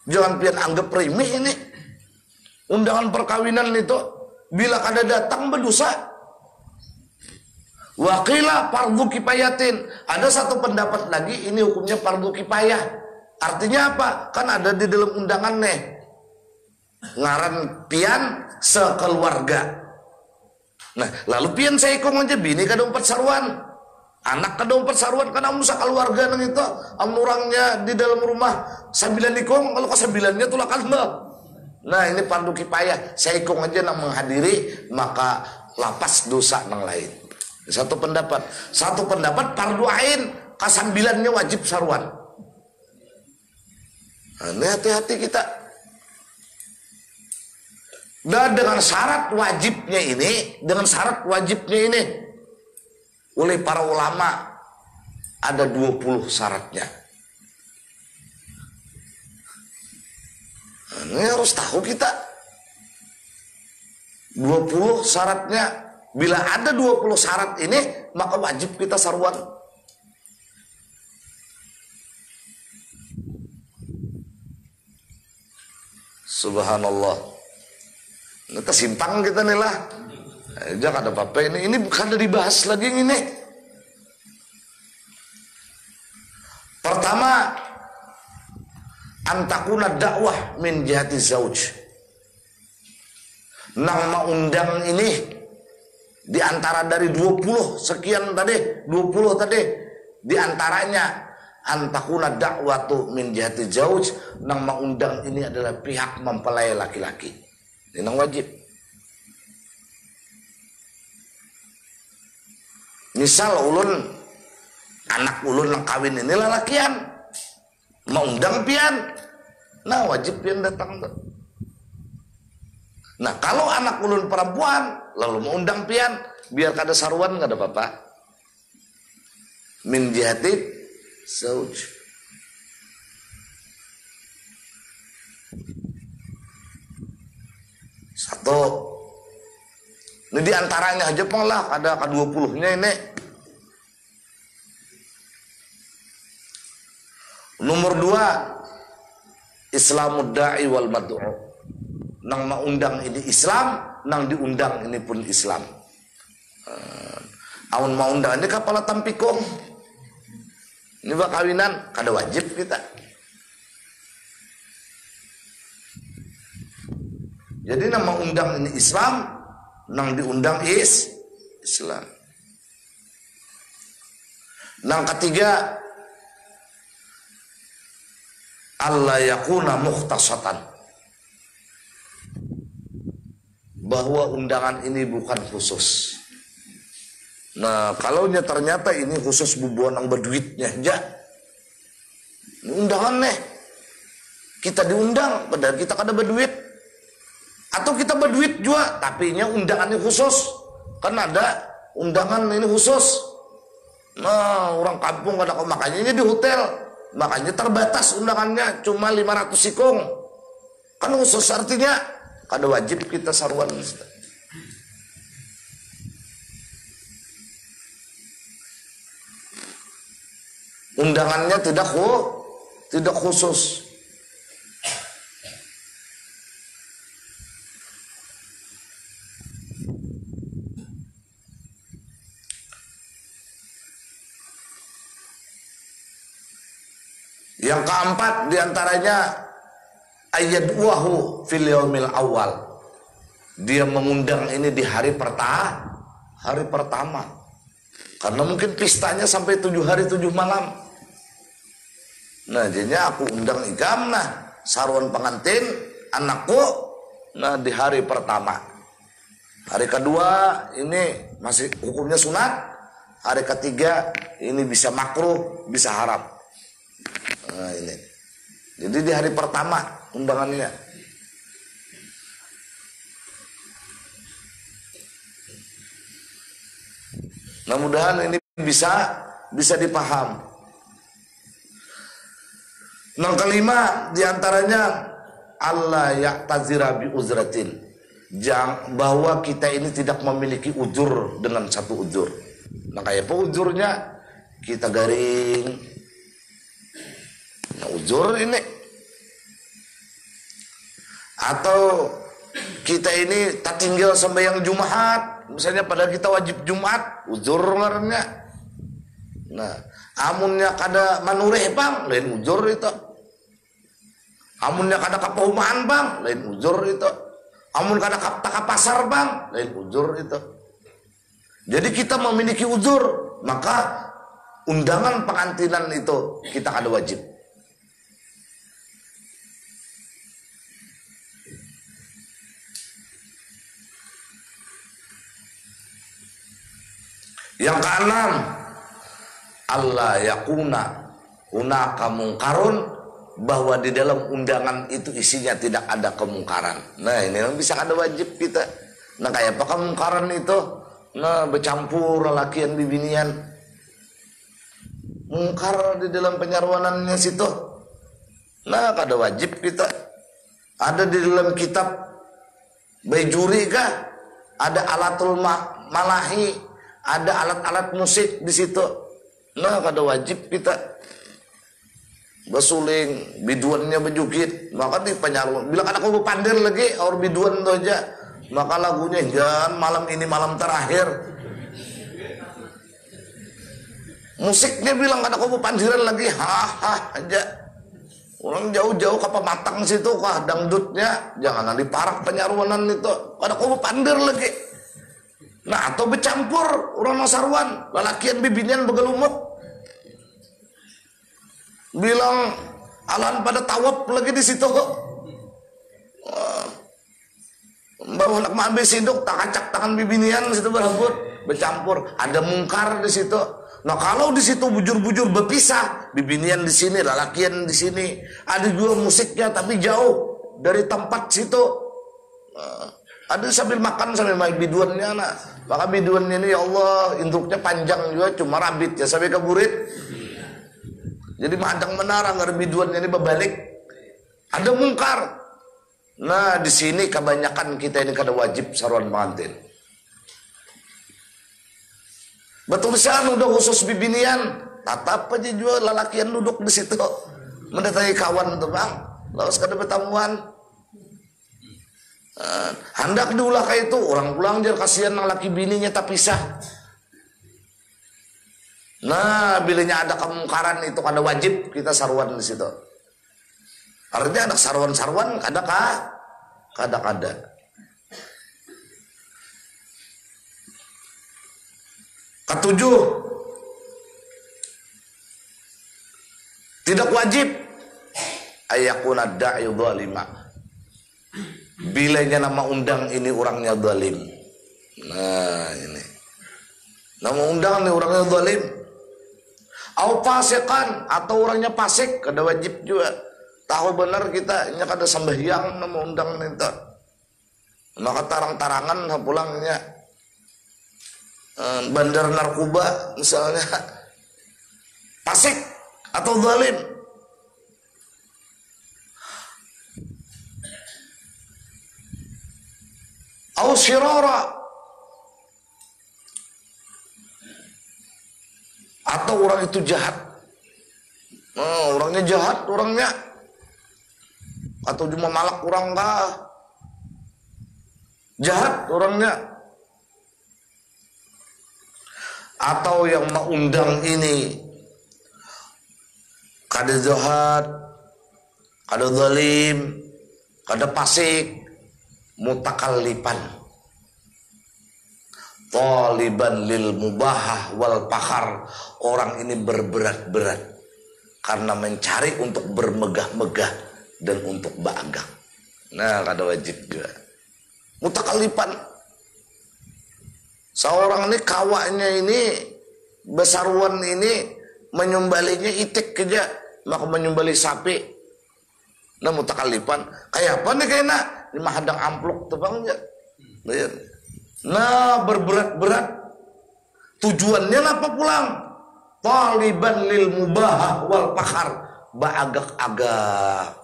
Jangan pian anggap remeh ini. Undangan perkawinan itu bila kada datang berdosa. Wakila fardu kifayatin. Ada satu pendapat lagi ini hukumnya fardu kifayah. Artinya apa? Kan ada di dalam undangan nih. Ngaran pian sekeluarga. Nah, lalu pian saya ikut aja bini kada umpat saruan. Anak kada umpat saruan karena musa keluarga nang itu. Amurangnya di dalam rumah sambilan ikong, kalau kasambilannya tulakan lo. Nah, ini fardu kifayah. Saya ikut aja nang menghadiri maka lapas dosa nang lain. Satu pendapat fardu ain, kasambilannya wajib saruan. Nah, ini hati-hati kita. Dan dengan syarat wajibnya ini, oleh para ulama ada 20 syaratnya. Nah, ini harus tahu kita. 20 syaratnya. Bila ada 20 syarat ini, maka wajib kita saruan. Subhanallah. Ini tersimpang kita nih lah. Jangan ada apa-apa ini bukan ada dibahas lagi ini. Pertama, antakuna dakwah min jihati zauj. Nang undang ini di antara dari 20 sekian tadi, 20 tadi, di antaranya antakuna dakwatu min jihati zauj, nang undang ini adalah pihak mempelai laki-laki. Ini nang wajib. Misal anak ulun nang kawin ini lalakian, mau undang pian, nah wajib pian datang tuh. Nah kalau anak ulun perempuan, lalu mau undang pian, biar kada saruan nggak ada apa-apa. Min jihati zauj. Satu. Ini diantaranya aja lah, ada ke-20-nya ini. Nomor 2, Islamud da'i wal mad'u. Nang maundang ini Islam, nang diundang ini pun Islam. Amun maundang ini kapala tampikong. Ini kawinan, kada wajib kita. Jadi nama undang ini Islam, nang diundang Islam. Nang ketiga, alla yakuna mukhtasatan. Bahwa undangan ini bukan khusus. Nah, kalau ternyata ini khusus bubuan yang berduitnya aja. Ini undangan nih. Kita diundang, padahal kita kada berduit. Atau kita berduit juga, tapi nya undangannya khusus. Kan ada undangan ini khusus. Nah, orang kampung kada makanya ini di hotel. Makanya terbatas undangannya cuma 500 sikong. Kan khusus artinya kada wajib kita saruan. Undangannya tidak khusus. Yang keempat diantaranya ayat wahu fil yaumil awal. Dia mengundang ini di hari pertama. Karena mungkin pistanya sampai 7 hari 7 malam. Nah, jadinya aku undang ikam nah saruan pengantin anakku nah di hari pertama. Hari kedua ini masih hukumnya sunat. Hari ketiga ini bisa makruh, bisa haram. Nah, ini. Jadi di hari pertama undangannya. Mudah-mudahan ini bisa dipaham. Yang kelima diantaranya Allah ya'tazira bi uzratin, bahwa kita ini tidak memiliki uzur dengan satu uzur. Nah, kayak apa uzurnya? Kita garing. Nah, uzur ini. Atau kita ini tak tinggal sembahyang Jumat, misalnya padahal kita wajib Jumat, uzur ngarannya. Nah, amunnya kada manureh bang, lain uzur itu. Amunnya kada kapaumaan bang, lain uzur itu. Amun kada kapta pasar bang, lain uzur itu. Jadi kita memiliki uzur, maka undangan pengantinan itu kita kada wajib. Yang keenam, Allah yakuna hunaka mungkarun, bahwa di dalam undangan itu isinya tidak ada kemungkaran. Nah, ini yang bisa ada wajib kita. Nah, kayak apa kemungkaran itu? Nah, bercampur lelakian bibinian. Mungkar di dalam penyarwanannya situ. Nah, kada wajib kita. Ada di dalam kitab Baijuri kah? Ada alatul malahi, ada alat-alat musik di situ. Nah, kada wajib kita. Basuling, biduannya bejukit, maka di penyarwan. Bilang anak aku pandir lagi, or biduan itu aja. Maka lagunya jangan malam ini malam terakhir. Musiknya bilang anak aku pandiran lagi, haha aja. Orang jauh-jauh ke Pematang situ, kah dangdutnya, jangan di parak penyarwanan itu. Anak aku pandir lagi. Nah, atau bercampur orang nasarwan, lalakian bibinian begelumuk. Bilang alan pada tawab lagi di situ kok. Bawa anak mabe siduk tak kacak tangan bibinian situ berambut bercampur, ada mungkar di situ. Nah, kalau di situ bujur-bujur berpisah, bibinian di sini, lalakian di sini, ada juga musiknya tapi jauh dari tempat situ. Ada sambil makan sambil main biduannya, nah. Maka biduannya ini ya Allah, induknya panjang juga, cuma rabit ya sampai ke burit. Jadi madang menara nggak biduannya ini berbalik. Ada mungkar. Nah, di sini kebanyakan kita ini kada wajib sarwan pengantin. Betul sih udah khusus bibinian, tatap aja juga lalakian duduk di situ mendatangi kawan tuh bang, lawas kada bertamuan. Hendak diulah kayak itu, orang pulang jar kasihan laki bininya tak pisah. Nah, bilanya ada kemungkaran itu kada wajib kita sarwan di situ. Artinya ada sarwan-sarwan kada. Ketujuh, tidak wajib ayakuna da'i zalima, bilanya nama undang ini orangnya zalim. Nah, ini nama undang ini orangnya zalim. Au fasikan, atau orangnya fasik, kada wajib juga. Tahu benar kita nya kada sembahyang nama undang itu. Maka tarang-tarangan pulangnya bandar narkoba misalnya, fasik atau zalim. Au syirara, atau orang itu jahat. Orangnya jahat orangnya, atau cuma malak orang kah, jahat orangnya. Atau yang mengundang ini kada jahat, kada zalim, kada fasik, mutakallipan, taliban lil mubahah wal fakhar, orang ini berberat-berat karena mencari untuk bermegah-megah dan untuk bangga. Nah, kada wajib juga. Mutakallipan, seorang ini kawaknya ini besarwan ini menyembelihnya itik aja, maka menyembelih sapi. Nah, mutakallipan kayak apa nih kayaknya di mahadang ampluk tuh bang ya. Nah, berberat-berat tujuannya apa pulang? Taliban lil mubahah wal fakhar, baagak-agak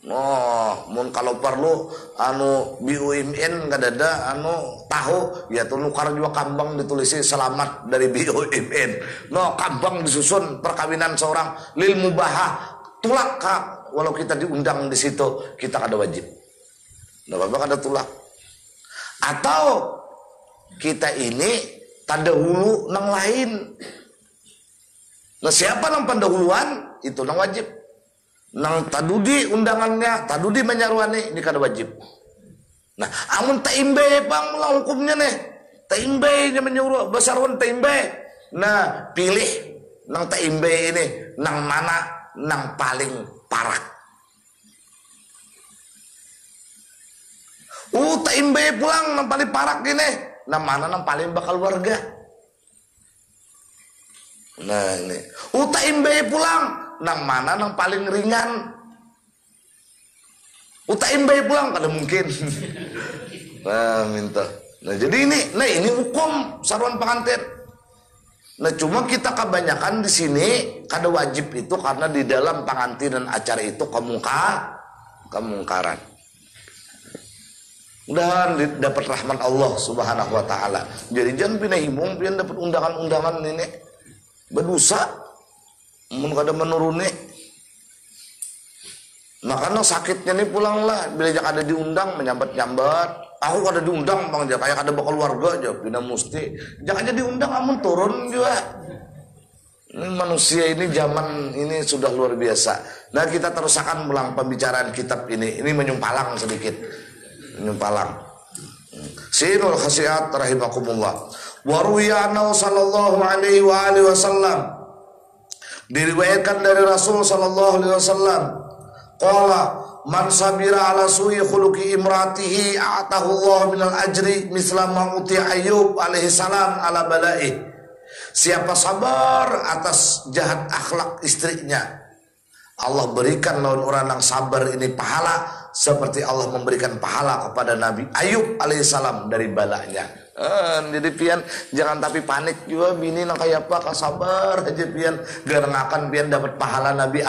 mun kalau perlu anu BUMN kadada anu tahu ya tuh nukar juga kambang ditulisi selamat dari BUMN. Kambang disusun perkawinan seorang lil mubahah tulak kak, walau kita diundang di situ kita kada wajib. Nggak apa-apa kada tulak. Atau kita ini tadahulu nang lain. Nah siapa nang pendahuluan itu nang wajib. Nang tadudi undangannya, tadudi menyaruani ini kada wajib. Nah, amun taimbe bang mulang hukumnya nih. Taimbe nya menyuruh basarwan taimbe. Nah, pilih nang taimbe ini nang mana nang paling parah. Taimbe pulang nang paling parah gini. Nang mana nang paling bakal warga. Nah, ini. Taimbe pulang nang mana nang paling ringan. Taimbe pulang kada mungkin. Nah, minta. Nah, jadi ini hukum saruan pengantin. Nah, cuma kita kebanyakan di sini kada wajib itu karena di dalam pengantin dan acara itu kemungkaran. Mudah-mudahan dapat rahmat Allah Subhanahu wa taala. Jadi jangan pindah himung pian dapat undangan-undangan ini berdosa. Mun kada menuruni. Makanya sakitnya nih pulanglah bila jak ada diundang menyambat-nyambat. Aku kada diundang bang jak kayak kada bakal warga aja pindah musti. Jangan aja diundang amun turun juga. Ini manusia ini zaman ini sudah luar biasa. Nah kita terus akan ulang pembicaraan kitab ini. Ini menyumpalang sedikit. Menyumpalang. Sinul khasiat rahimakumullah. Wa ruwiyana sallallahu alaihi wasallam. Diriwayatkan dari Rasul sallallahu alaihi wasallam qala man sabira ala su'i khuluqi imratihi a'tahu Allah minal ajri misla ma uti Ayyub alaihi salam ala bala'i. Siapa sabar atas jahat akhlak istrinya, Allah berikan lawan orang yang sabar ini pahala seperti Allah memberikan pahala kepada Nabi Ayyub alaihissalam dari balanya. Jadi pian jangan tapi panik juga bini nang kayak apa sabar aja pian garangakan pian dapat pahala Nabi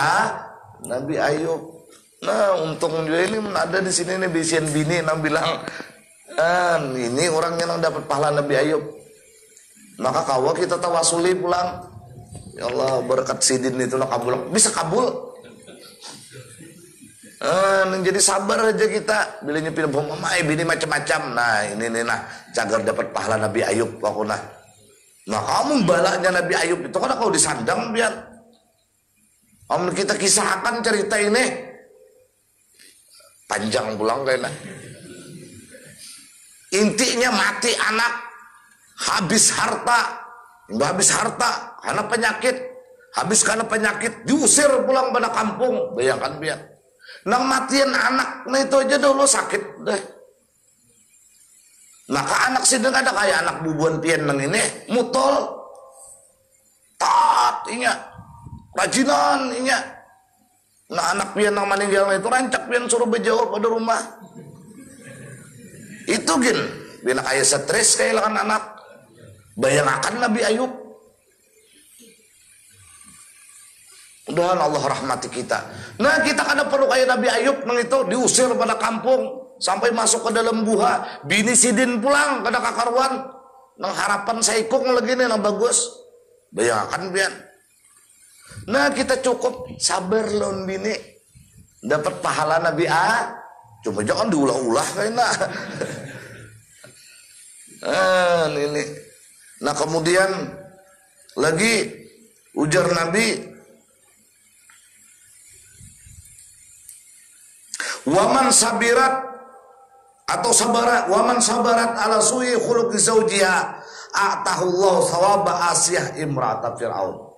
Ayyub. Nah untung juga ini ada di sini nih bisian bini nang bilang ini orangnya nang dapat pahala Nabi Ayyub. Maka kawa kita tawasuli pulang. Ya Allah berkat sidin itu nak kabul bisa kabul. Jadi sabar aja kita bila nyepin mamai bini macam-macam. Nah ini nah cagar dapat pahala Nabi Ayyub aku nah. Nah kamu balanya Nabi Ayyub itu kan kau disandang biar. Kita kisahkan cerita ini panjang pulang kayaknya. Intinya mati anak, habis harta karena penyakit, diusir pulang pada kampung. Bayangkan biar. Nang matian anak, nah itu aja dulu sakit deh. Maka anak sini ada kayak anak bubuan pian nang ini, mutol, taat inya, rajinan inya. Nah anak pian nang meninggal itu rancak pian suruh berjauh pada rumah. Itu gin, bila kayak stres kehilangan anak. Bayangkan Nabi Ayyub. Mudah Allah rahmati kita. Nah kita kada perlu kayak Nabi Ayyub nang itu diusir pada kampung sampai masuk ke dalam guha. Bini sidin pulang kada kakaruan. Nang harapan saikung lagi nih nang bagus. Bayangkan pian. Nah kita cukup sabar lawan bini. Dapat pahala Nabi Cuma jangan diulah-ulah kayaknya. Ini. Nah kemudian lagi ujar Nabi, waman sabirat atau sabarat, waman sabarat ala su'i khuluqi zawjiha a'tahu Allah thawaba Asiyah imra'ata Fir'aun.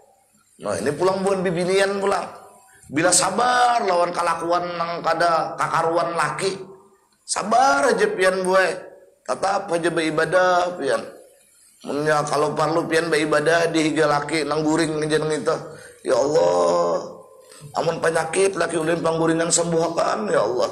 Nah ini pulang buan bibinian pulang. Bila sabar lawan kelakuan nang kada kakaruan laki, sabar aja pian buai. Tetap aja beribadah pian. Munya kalau perlu pian beribadah di higa laki nang guring aja nang itu. Ya Allah, amun penyakit laki ulin pangguring yang sembuhkan ya Allah.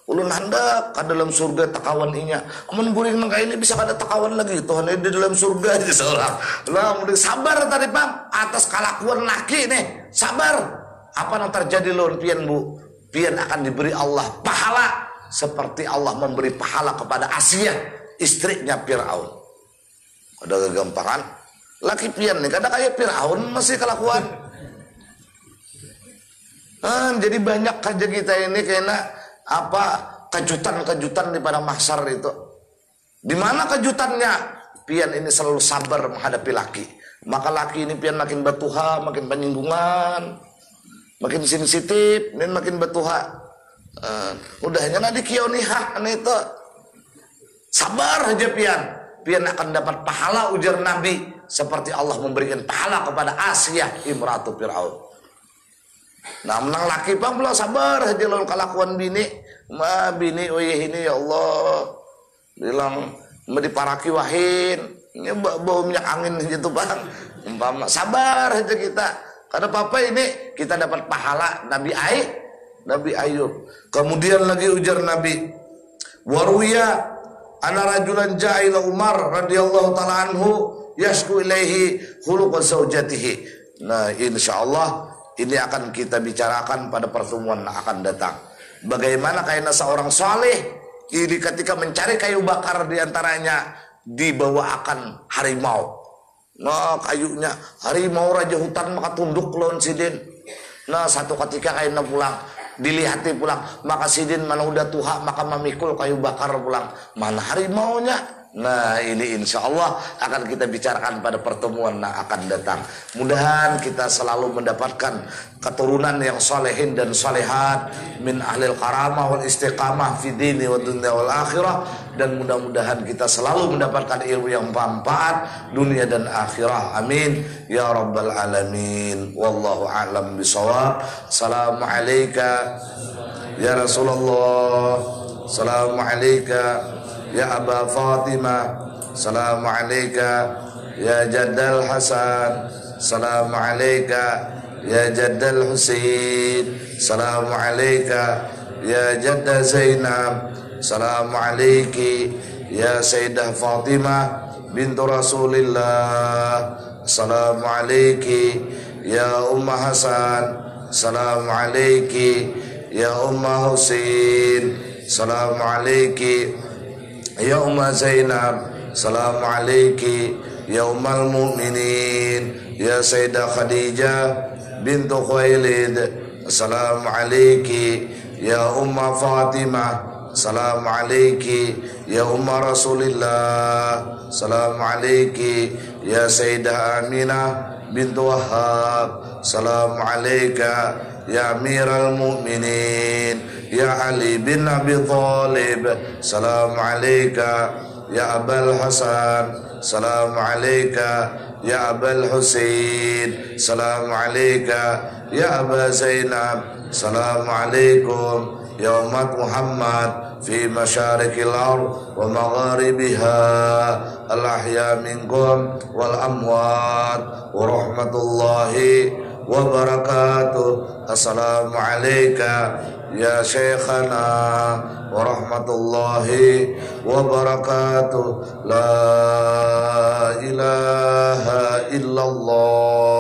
Ulun hendak ke dalam surga takawan inya. Amun guring nang ini bisa kada takawan lagi Tuhan di dalam surga aja seorang. Lah mending sabar tadi Bang atas kelakuan laki nih. Sabar. Apa yang terjadi lawan pian bu? pian akan diberi Allah pahala seperti Allah memberi pahala kepada Asiyah, istrinya Fir'aun. Ada kegampangan laki pian nih, kadang kayak Fir'aun masih kelakuan. Jadi banyak aja kita ini kena kejutan-kejutan di pada mahsyar itu. Di mana kejutannya? Pian ini selalu sabar menghadapi laki. Maka laki ini pian makin batuha, makin penyinggungan, makin sensitif, dan makin batuha. Udahnya nadi kioni hak itu. Sabar aja pian. Pian akan dapat pahala ujar Nabi seperti Allah memberikan pahala kepada Asiyah imratu Fir'aun. Nah menang laki bang belum sabar aja lalu kelakuan bini. Bini ini ya Allah bilang mau diparaki wahin ini bau minyak angin gitu bang. Umpama sabar aja kita. Karena papa ini kita dapat pahala Nabi Ayub. Kemudian lagi ujar Nabi, waruya ana rajulan ja'ila Umar radhiyallahu taala anhu yashku ilaihi khuluqa zaujatihi. Nah insyaallah ini akan kita bicarakan pada pertemuan yang akan datang. Bagaimana kayaknya seorang saleh ini ketika mencari kayu bakar diantaranya dibawakan harimau. Nah kayunya harimau raja hutan maka tunduk lawan sidin. Nah satu ketika kayaknya pulang dilihati pulang maka sidin mana udah tuha maka memikul kayu bakar pulang. Mana harimaunya? Nah ini insya Allah akan kita bicarakan pada pertemuan yang akan datang. Mudahan kita selalu mendapatkan keturunan yang solehin dan solehat min ahlil karamah wal istiqamah fi dini wa dunya wal akhirah. Dan mudah-mudahan kita selalu mendapatkan ilmu yang bermanfaat dunia dan akhirah. Amin ya rabbal alamin. Wallahu a'lam bishawab. Assalamualaikum ya Rasulullah. Assalamualaikum ya Aba Fatimah. Salamu alayka ya Jaddal Hasan. Salamu alayka ya Jaddal Husain. Salamu alayka ya Jadda Zainab. Salamu alayki ya Sayyidah Fatimah bintu Rasulillah. Salamu alayki ya Umma Hasan. Salamu alayki ya Umma Husain. Salamu alayki ya Umma Zainab. Salamu alayki ya Ummal Mu'minin ya Sayyidah Khadijah bintu Khuwailid. Salamu alayki ya Umma Fatimah. Salamu alayki ya Umma Rasulillah. Salamu alayki ya Sayyidah Aminah bintu Wahhab. Salamu alayka ya Amiral Mu'minin ya Ali bin Abi Thalib. Salamu alayka ya Abul Hasan. Salamu alayka ya Abul Husain. Salamu alayka ya Aba Zainab. Salamu alaykum ya umat Muhammad fi masyarikil ard wa magharibiha al-ahya minkum wal amwat wa rahmatullahi wa barakatuh. Assalamu alayka ya Syekhana wa rahmatullahi wa barakatuh. La ilaha illallah.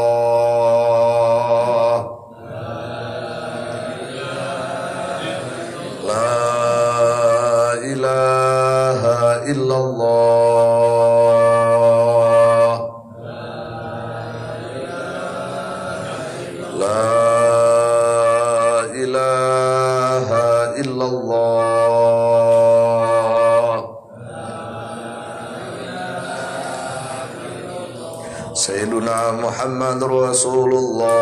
La ilaha illallah. La ilaha illallah. Sayyiduna Muhammad Rasulullah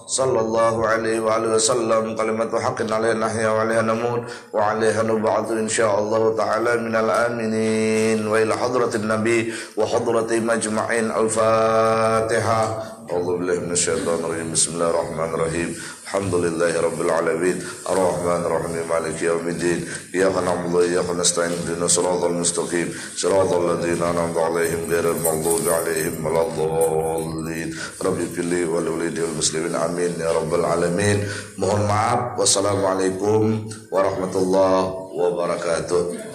sallallahu alaihi wa alihi wasallam. Kalimatu haqqin alaina nahya wa alaiha namut wa alaiha nub'atu insyaallah ta'ala minal aminin. Wa ila hadratin nabi wa hadrati majma'in. Al-Fatihah. A'udzu billahi minasyaitonir rajim. Bismillahirrahmanirrahim. Alhamdulillahi rabbil alamin. Arrahmanir rahim. Maliki yaumiddin. Iyyaka na'budu wa iyyaka nasta'in. Ihdinas siratal mustaqim. Siratal ladzina an'amta 'alaihim ghairil maghdubi 'alaihim waladdallin. Rabbi fili wa liwalidi wal muslimin. Amin ya rabbal alamin. Mohon maaf. Wassalamualaikum warahmatullahi wabarakatuh.